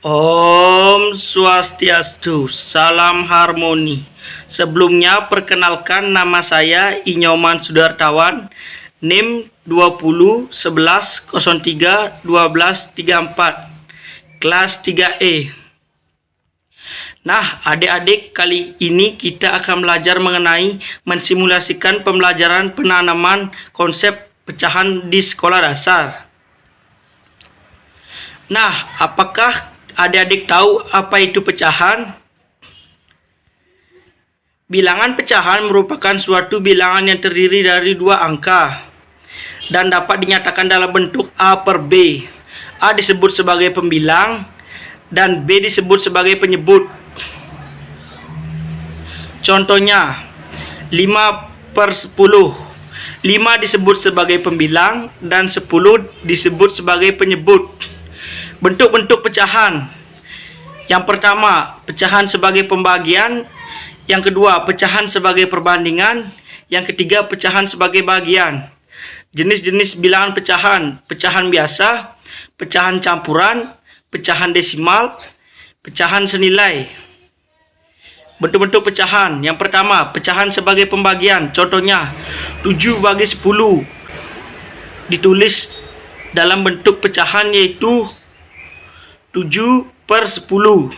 Om Swastiastu, salam harmoni. Sebelumnya perkenalkan nama saya Inyoman Sudartawan, NIM 20 11 03 12 34, kelas 3E. Nah, adik-adik, kali ini kita akan belajar mengenai mensimulasikan pembelajaran penanaman konsep pecahan di sekolah dasar. Nah, apakah adik-adik tahu apa itu pecahan? Bilangan pecahan merupakan suatu bilangan yang terdiri dari dua angka dan dapat dinyatakan dalam bentuk A per B. A disebut sebagai pembilang dan B disebut sebagai penyebut. Contohnya 5 per 10. 5 disebut sebagai pembilang dan 10 disebut sebagai penyebut. Bentuk-bentuk pecahan. Yang pertama, pecahan sebagai pembagian. Yang kedua, pecahan sebagai perbandingan. Yang ketiga, pecahan sebagai bagian. Jenis-jenis bilangan pecahan: pecahan biasa, pecahan campuran, pecahan desimal, pecahan senilai. Bentuk-bentuk pecahan. Yang pertama, pecahan sebagai pembagian. Contohnya 7 bagi 10 ditulis dalam bentuk pecahan yaitu 7 per 10.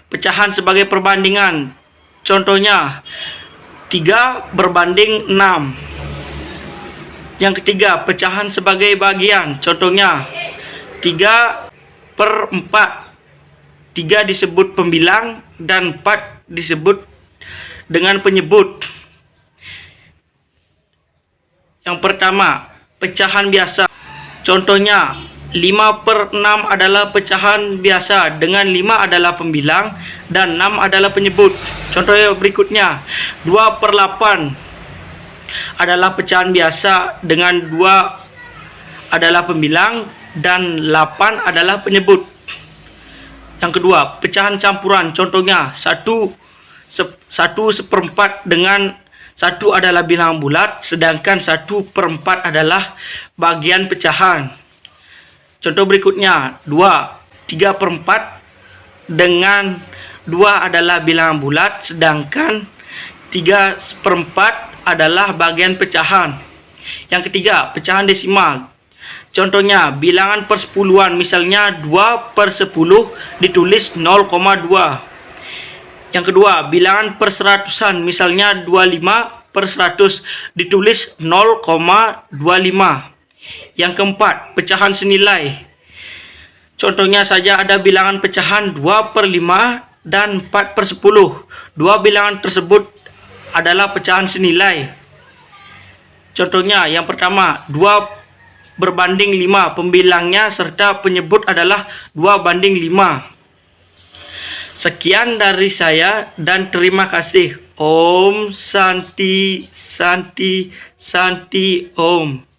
Pecahan sebagai perbandingan. Contohnya 3 berbanding 6. Yang ketiga, pecahan sebagai bagian. Contohnya 3 per 4. 3 disebut pembilang dan 4 disebut dengan penyebut. Yang pertama, pecahan biasa. Contohnya 5 per 6 adalah pecahan biasa dengan 5 adalah pembilang dan 6 adalah penyebut. Contoh berikutnya, 2 per 8 adalah pecahan biasa dengan 2 adalah pembilang dan 8 adalah penyebut. Yang kedua, pecahan campuran. Contohnya 1 seperempat dengan 1 adalah bilangan bulat, sedangkan 1 per 4 adalah bagian pecahan. Contoh berikutnya, 3 per 4 dengan 2 adalah bilangan bulat, sedangkan 3 per 4 adalah bagian pecahan. Yang ketiga, pecahan desimal. Contohnya bilangan persepuluhan, misalnya 2 per 10 ditulis 0,2. Yang kedua, bilangan perseratusan, misalnya 25 per 100 ditulis 0,25. Yang keempat, pecahan senilai. Contohnya saja ada bilangan pecahan 2 per 5 dan 4 per 10. Dua bilangan tersebut adalah pecahan senilai. Contohnya yang pertama, 2 berbanding 5, pembilangnya serta penyebut adalah 2 banding 5. Sekian dari saya dan terima kasih. Om Santi Santi Santi Om.